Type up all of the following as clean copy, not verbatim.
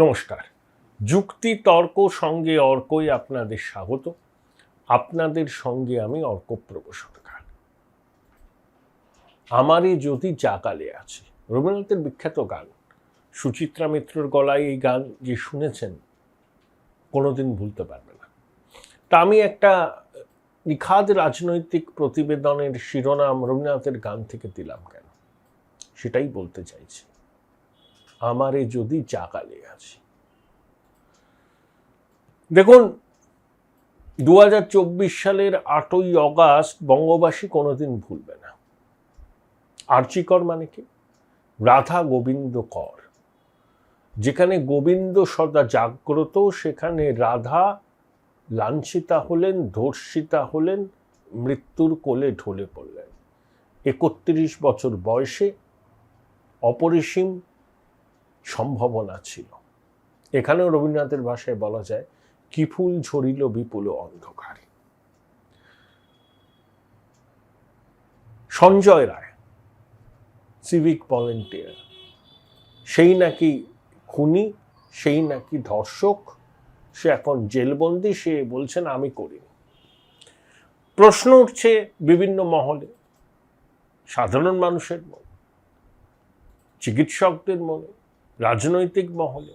নমস্কার। যুক্তি তর্ক সঙ্গে অর্কই আপনাদের স্বাগত। আপনাদের সঙ্গে আমি অর্কপ্রভ সরকার। আমারই যদি জাগালে আছে, রবীন্দ্রনাথের বিখ্যাত গান। সুচিত্রা মিত্রর গলায় এই গান যে শুনেছেন কোনোদিন ভুলতে পারবে না। তা আমি একটা নিখাদ রাজনৈতিক প্রতিবেদনের শিরোনাম রবীন্দ্রনাথের গান থেকে দিলাম কেন, সেটাই বলতে চাইছি। আমারে যদি জাগালে আছে। দেখুন, 2024 সালের 8ই অগাস্ট বঙ্গবাসী কোনোদিন ভুলবে না। আরজি কর মানে কি? রাধা গোবিন্দ কর। যেখানে গোবিন্দ সদা জাগ্রত, সেখানে রাধা লাঞ্ছিতা হলেন, ধর্ষিতা হলেন, মৃত্যুর কোলে ঢলে পড়লেন। 31 বছর বয়সে অপরিসীম সম্ভাবনা ছিল। এখানেও রবীন্দ্রনাথের ভাষায় বলা যায়, কি ফুল ঝরিল বিপুল অন্ধকারে। সঞ্জয় রায়, সিভিক ভলেন্টিয়ার, সেই নাকি খুনি, সেই নাকি ধর্ষক, সে এখন জেলবন্দি, সে বলছেন আমি করিনি। প্রশ্ন উঠছে বিভিন্ন মহলে, সাধারণ মানুষের মনে, চিকিৎসকদের মনে, রাজনৈতিক মহলে,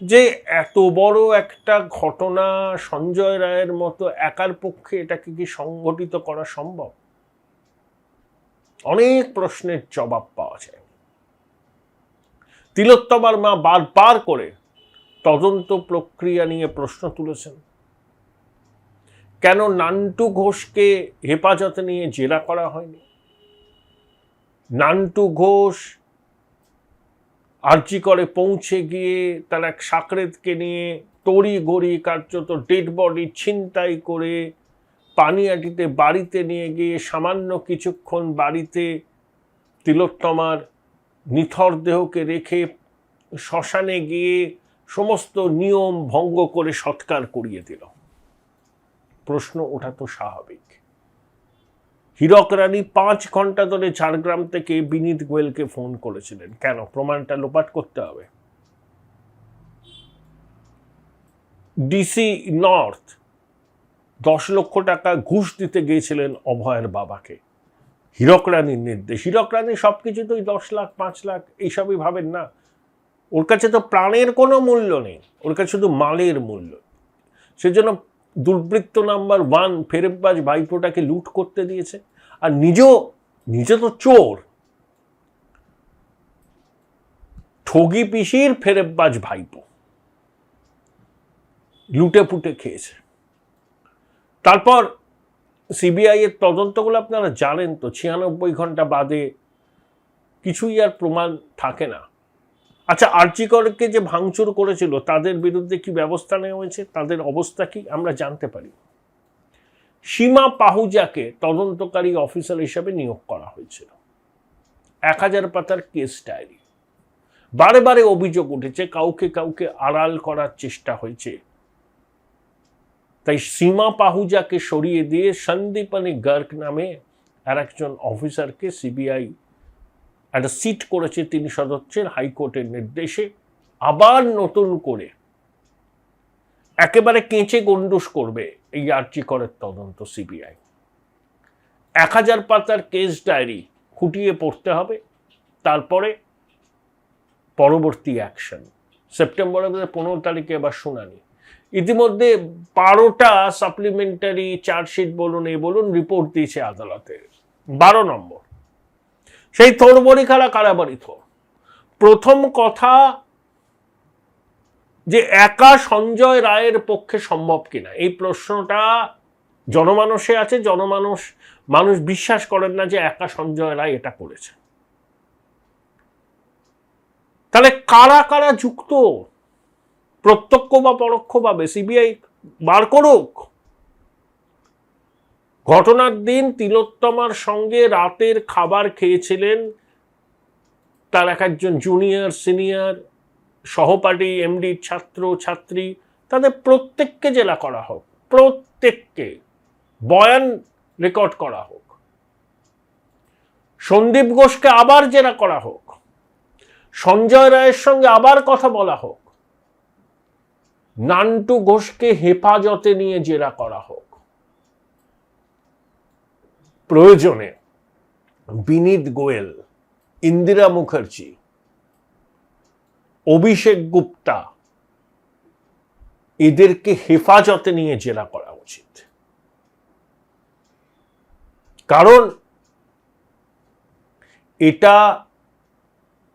যে এত বড় একটা ঘটনা সঞ্জয় রায়ের মতো একার পক্ষে এটাকে কি সংগঠিত করা সম্ভব? অনেক প্রশ্নের জবাব পাওয়া যায়। তিলোত্তমার মা বারবার করে তদন্ত প্রক্রিয়া নিয়ে প্রশ্ন তুলেছেন। কেন নান্টু ঘোষকে হেফাজতে নিয়ে জেরা করা হয়নি? নান্টু ঘোষ আরজি করে পৌঁছে গিয়ে তার এক সাকরেতকে নিয়ে তড়ি গড়ি কার্যত ডেড বডি ছিনতাই করে পানিয়াটিতে বাড়িতে নিয়ে গিয়ে সামান্য কিছুক্ষণ বাড়িতে তিলোত্তমার নিথর দেহকে রেখে শ্মশানে গিয়ে সমস্ত নিয়ম ভঙ্গ করে সৎকার করিয়ে দিল। প্রশ্ন ওঠা তো স্বাভাবিক। হীরক রানী 5 ঘন্টা ধরে ঝাড়গ্রাম থেকে বিনীত গোয়েলকে ফোন করেছিলেন। কেন? প্রমাণটা লোপাট করতে হবে। ডিসি নর্থ 10 লক্ষ টাকা ঘুষ দিতে গিয়েছিলেন অভয়ের বাবাকে, হীরক রানীর নির্দেশ। হীরক রানী সবকিছু তো 10 লাখ 5 লাখ এইসবই ভাবেন না। ওর কাছে তো প্রাণের কোনো মূল্য নেই, ওর কাছে শুধু মালের মূল্য। সেজন্য দুর্বৃত্ত নাম্বার 1 ফেরেববাজ ভাইপোটাকে লুট করতে দিয়েছে। আর নিজে তো চোর, ঠগি পিসির ফেরেববাজ ভাইপো, লুটে পুটে খেয়েছে। তারপর সিবিআই এর তদন্তগুলো আপনারা জানেন তো, 96 ঘন্টা বাদে কিছুই আর প্রমাণ থাকে না। আচ্ছা, আরজি করকে যে ভাঙচুর করেছিল তাদের বিরুদ্ধে কি ব্যবস্থা নেওয়া হয়েছে, তাদের অবস্থা কি আমরা জানতে পারি। সীমা পাহুজাকে তদন্তকারী অফিসার হিসেবে নিয়োগ করা হয়েছিল। 1000 পাতার কেস ডায়েরি। বারে বারে অভিযোগ উঠেছে কাউকে আড়াল করার চেষ্টা হয়েছে। তাই সীমা পাহুজাকে সরিয়ে দিয়ে সন্দীপনী গার্গ নামে আর একজন অফিসারকে সিবিআই একটা সিট করেছে 3 সদস্যের হাইকোর্টের নির্দেশে। আবার নতুন করে একেবারে কেঁচে গন্ডুস করবে এই আরজি করের তদন্ত সিবিআই। 1000 পাতার কেস ডায়েরি খুঁটিয়ে পড়তে হবে, তারপরে পরবর্তী অ্যাকশন। সেপ্টেম্বরের 15 তারিখে আবার শুনানি। ইতিমধ্যে 12টা সাপ্লিমেন্টারি চার্জশিট বলুন এ বলুন রিপোর্ট দিয়েছে আদালতে। 12 নম্বর সেই থোড়বড়ি খারা কারাবাড়ি থোড়। প্রথম কথা, যে একা সঞ্জয় রায়ের পক্ষে সম্ভব কিনা এই প্রশ্নটা জনমানসে আছে। মানুষ বিশ্বাস করেন না যে একা সঞ্জয় রায় এটা করেছে। তাহলে কারা কারা যুক্ত, প্রত্যক্ষ বা পরোক্ষভাবে, সিবিআই বার করুক। ঘটনার দিন তিলোত্তমার সঙ্গে রাতের খাবার খেয়েছিলেন তার একজন জুনিয়র সিনিয়র সহপাঠী, এমডি ছাত্র ছাত্রী, তাদের প্রত্যেককে জেরা করা হোক, প্রত্যেককে বয়ান রেকর্ড করা হোক। সন্দীপ ঘোষকে আবার জেরা করা হোক, সঞ্জয় রায়ের সঙ্গে আবার কথা বলা হোক। নান্টু ঘোষকে হেফাজতে নিয়ে জেরা করা হোক, প্রয়োজনে বিনীত গোয়েল, ইন্দিরা মুখার্জি, অভিষেক গুপ্তা, এদেরকে হেফাজতে নিয়ে জেরা করা উচিত। কারণ এটা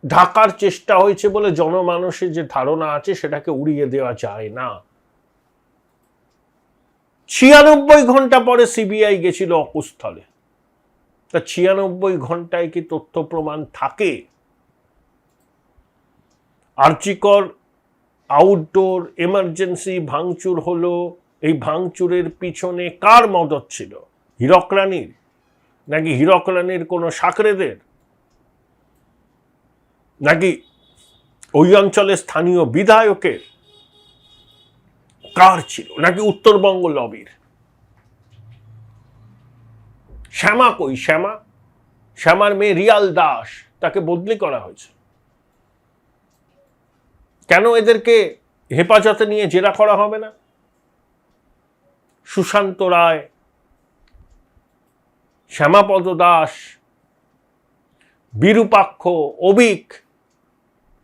ঢাকার চেষ্টা হয়েছে বলে জনমানসের যে ধারণা আছে সেটাকে উড়িয়ে দেওয়া যায় না। 96 ঘন্টা পরে সিবিআই গেছিল অকুস্থলে, তা 96 ঘন্টায় কি তথ্য প্রমাণ থাকে? আর্চিকর আউটডোর এমার্জেন্সি ভাঙচুর হলো, এই ভাঙচুরের পিছনে কার মদত ছিল? হীরক রানীর, নাকি হীরক রানীর কোনো সাকরেদের, নাকি ওই অঞ্চলের স্থানীয় বিধায়কের? কার ছিল? নাকি উত্তরবঙ্গ লবির? শ্যামা কই? শ্যামার মেয়ে রিয়াল দাস, তাকে বদলি করা হয়েছে। কেন এদেরকে হেফাজতে নিয়ে জেরা করা হবে না? সুশান্ত রায়, শ্যামাপদ দাস, বিরূপাক্ষ, অবিক,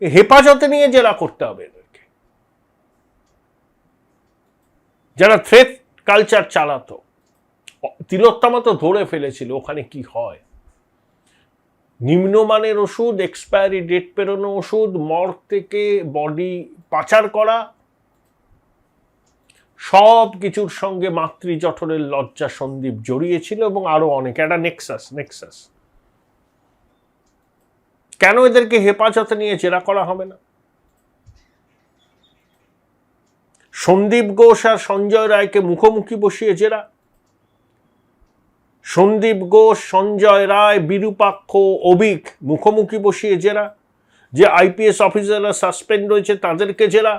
হেফাজতে নিয়ে জেরা করতে হবে এদেরকে। যারা থ্রেট কালচার চালাতো, তিলোত্তমা তো ধরে ফেলেছিল ওখানে কি হয়। নিম্নমানের ওষুধ, এক্সপায়ারি ডেট পেরোনো ওষুধ, মর্গ থেকে বডি পাচার করা, সব কিছুর সঙ্গে মাতৃ জঠরের লজ্জা সন্দীপ জড়িয়েছিল এবং আরো অনেক, একটা নেক্সাস। কেন এদেরকে হেফাজতে নিয়ে জেরা করা হবে না? সন্দীপ ঘোষ আর সঞ্জয় রায়কে মুখোমুখি বসিয়ে জেরা, সন্দীপ ঘোষ, সঞ্জয় রায়, বিরূপাক্ষ, অবিক মুখোমুখি বসিয়ে জেরা, যে আইপিএস অফিসাররা সাসপেন্ড রয়েছে তাদেরকে জেরা,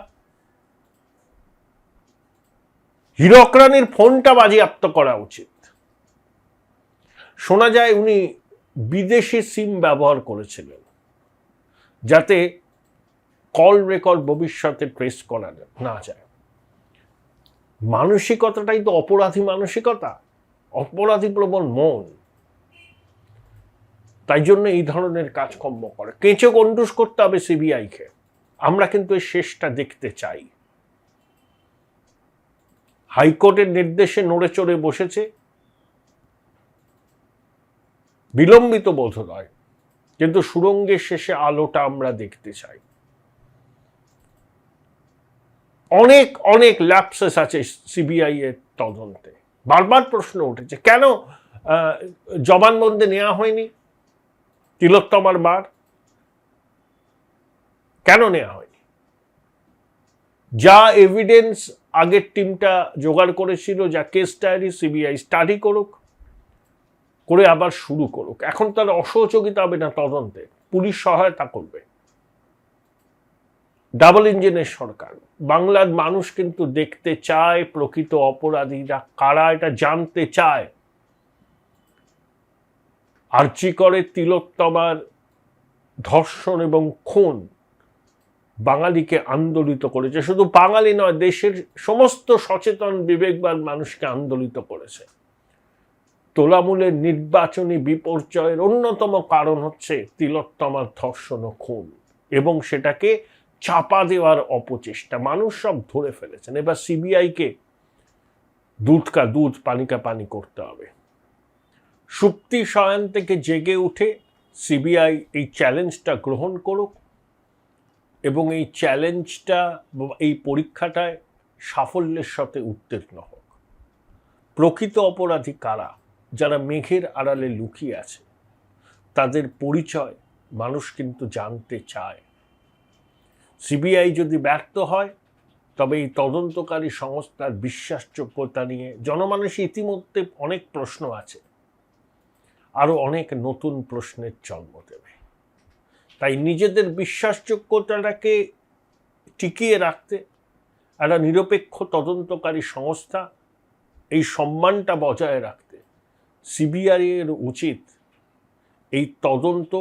হীরক রানীর ফোনটা বাজেয়াপ্ত করা উচিত। শোনা যায় উনি বিদেশি সিম ব্যবহার করেছিলেন যাতে কল রেকর্ড ভবিষ্যতে ট্রেস করা না যায়। মানসিকতাটাই তো অপরাধী মানসিকতা, অপরাধী প্রবণ মন। তাই জন্য এই ধরনের কাজকর্ম করে। কেঁচো গন্ডুস করতে হবে সিবিআইকে। আমরা কিন্তু এই শেষটা দেখতে চাই। হাইকোর্টের নির্দেশে নড়ে চড়ে বসেছে, বিলম্বিত বোধ নয়, কিন্তু সুড়ঙ্গের শেষে আলোটা আমরা দেখতে চাই। অনেক অনেক ল্যাপসেস আছে সিবিআই এর তদন্তে। বারবার প্রশ্ন উঠেছে কেন জবানবন্দি নেওয়া হয়নি তিলোত্তমার বার, কেন নেওয়া হয়নি? যা এভিডেন্স আগের টিমটা জোগাড় করেছিল, যা কেস ডায়েরি, সিবিআই স্টাডি করুক, করে আবার শুরু করুক। এখন তার অসহযোগিতা হবে না তদন্তে, পুলিশ সহায়তা করবে। ডাবল ইঞ্জিনের সরকার। বাংলার মানুষ কিন্তু দেখতে চায় প্রকৃত অপরাধীরা কারা, এটা জানতে চায়। আর্চিকরে তিলোত্তমার ধর্ষণ এবং খুন বাঙালিকে আন্দোলিত করেছে, শুধু বাঙালি নয়, দেশের সমস্ত সচেতন বিবেকবান মানুষকে আন্দোলিত করেছে। তোলামূলের নির্বাচনী বিপর্যয়ের অন্যতম কারণ হচ্ছে তিলোত্তমার ধর্ষণ ও খুন, এবং সেটাকে চাপা দেওয়ার অপচেষ্টা। মানুষ সব ধরে ফেলেছেন। এবার সিবিআইকে দুধ কা দুধ পানি কা পানি করতে হবে। সুপ্তি শয়ন থেকে জেগে উঠে সিবিআই এই চ্যালেঞ্জটা গ্রহণ করুক এবং এই চ্যালেঞ্জটা, এই পরীক্ষাটায় সাফল্যের সাথে উত্তীর্ণ হোক। প্রকৃত অপরাধী কারা, যারা মেঘের আড়ালে লুকিয়ে আছে, তাদের পরিচয় মানুষ কিন্তু জানতে চায়। সিবিআই যদি ব্যর্থ হয় তবে এই তদন্তকারী সংস্থার বিশ্বাসযোগ্যতা নিয়ে জনমানসে ইতিমধ্যে অনেক প্রশ্ন আছে, আরো অনেক নতুন প্রশ্নের জন্ম দেবে। তাই নিজেদের বিশ্বাসযোগ্যতাটাকে টিকিয়ে রাখতে একটা নিরপেক্ষ তদন্তকারী সংস্থা, এই সম্মানটা বজায় রাখতে সিবিআই এর উচিত এই তদন্ত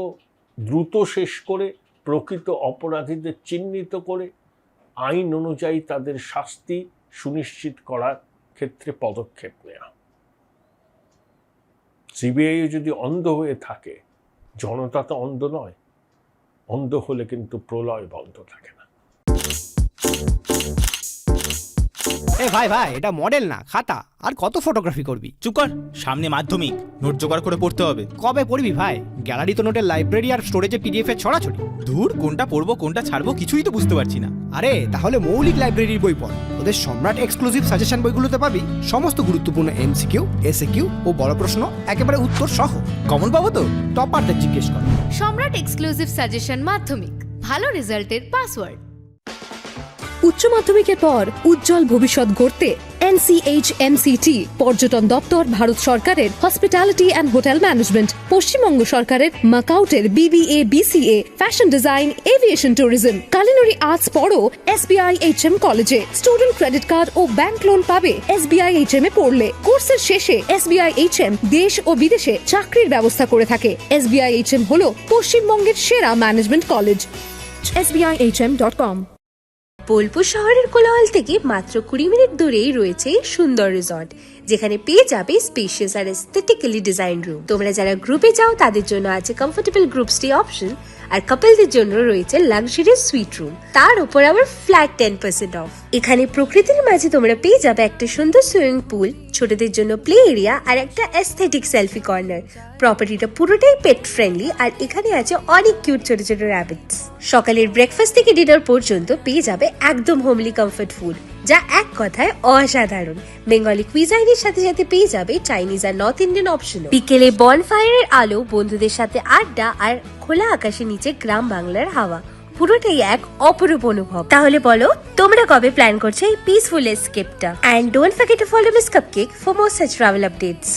দ্রুত শেষ করে প্রকৃত অপরাধীদের চিহ্নিত করে আইন অনুযায়ী তাদের শাস্তি সুনিশ্চিত করার ক্ষেত্রে পদক্ষেপ নেওয়া। সিবিআই যদি অন্ধ হয়ে থাকে, জনতা তো অন্ধ নয়, অন্ধ হলে কিন্তু প্রলয় বন্ধ থাকে না। এ ভাই ভাই, এটা মডেল না খাতা, আর কত ফটোগ্রাফি করবি? চুপ কর, সামনে মাধ্যমিক, নোট জোগাড় করে পড়তে হবে। কবে পড়বি ভাই? গ্যালারি তো নোটের লাইব্রেরি আর স্টোরেজে পিডিএফ এর ছড়াছড়ি। ধুর, কোনটা পড়বো কোনটা ছাড়বো কিছুই তো বুঝতে পারছি না। আরে তাহলে মৌলিক লাইব্রেরির বই পড়। ওদের সম্রাট এক্সক্লুসিভ সাজেশন বইগুলোতে পাবি সমস্ত গুরুত্বপূর্ণ এমসিকিউ, এসএকিউ ও বড় প্রশ্ন একেবারে উত্তর সহ। কমন পাবো তো? টপারদের জিজ্ঞেস কর। সম্রাট এক্সক্লুসিভ সাজেশন মাধ্যমিক, ভালো রেজাল্টের পাসওয়ার্ড। উচ্চ মাধ্যমিকের পর উজ্জ্বল ভবিষ্যৎ গড়তে NCHMCT পর্যটন দপ্তর, ভারত সরকারের hospitality and hotel management, Paschimbanga সরকারের মাকাউটের BBA BCA, fashion design, aviation tourism, culinary arts পড়ো SBI HM কলেজে। স্টুডেন্ট ক্রেডিট কার্ড ও ব্যাংক লোন পাবে SBI HM এ পড়লে। কোর্সের শেষে SBI HM দেশ ও বিদেশে চাকরির ব্যবস্থা করে থাকে। SBI HM হলো পশ্চিমবঙ্গের সেরা ম্যানেজমেন্ট কলেজ। SBIHM.com। বোলপুর শহরের কোলাহল থেকে মাত্র 20 মিনিট দূরেই রয়েছে সুন্দর রিসর্ট, যেখানে পেয়ে যাবে স্পেশিয়াস আর এস্থেটিক্যালি ডিজাইন রুম। তোমরা যারা গ্রুপে যাও তাদের জন্য আছে কমফোর্টেবল গ্রুপ স্টে অপশন, আর কাপলদের জন্য রয়েছে লাক্সারিয়াস সুইট রুম, তার উপর আবার ফ্ল্যাট 10% অফ। এখানে প্রকৃতির মাঝে তোমরা পেয়ে যাবে একটা সুন্দর সুইমিং পুল, ছোটদের জন্য প্লে এরিয়া আর একটা এস্থেটিক সেলফি কর্নার। প্রপার্টিটা পুরোটাই পেট ফ্রেন্ডলি, আর এখানে আছে অনেক কিউট ছোট ছোট র্যাবিটস। সকালের ব্রেকফাস্ট থেকে ডিনার পর্যন্ত পেয়ে যাবে একদম হোমলি কমফর্ট ফুড, যা এক কথায় অসাধারণ। বেঙ্গলি কুইজাইনের সাথে সাথে পেয়ে যাবে চাইনিজ আর নর্থ ইন্ডিয়ান অপশন। বিকেলে বনফায়ারের আলো, বন্ধুদের সাথে আড্ডা আর খোলা আকাশের নিচে গ্রাম বাংলার হাওয়া, পুরোটাই এক অপরূপ অনুভব। তাহলে বলো তোমরা কবে প্ল্যান করছো এই পিসফুল এসকেপটা? And don't forget to follow Miss Cupcake for more such travel updates.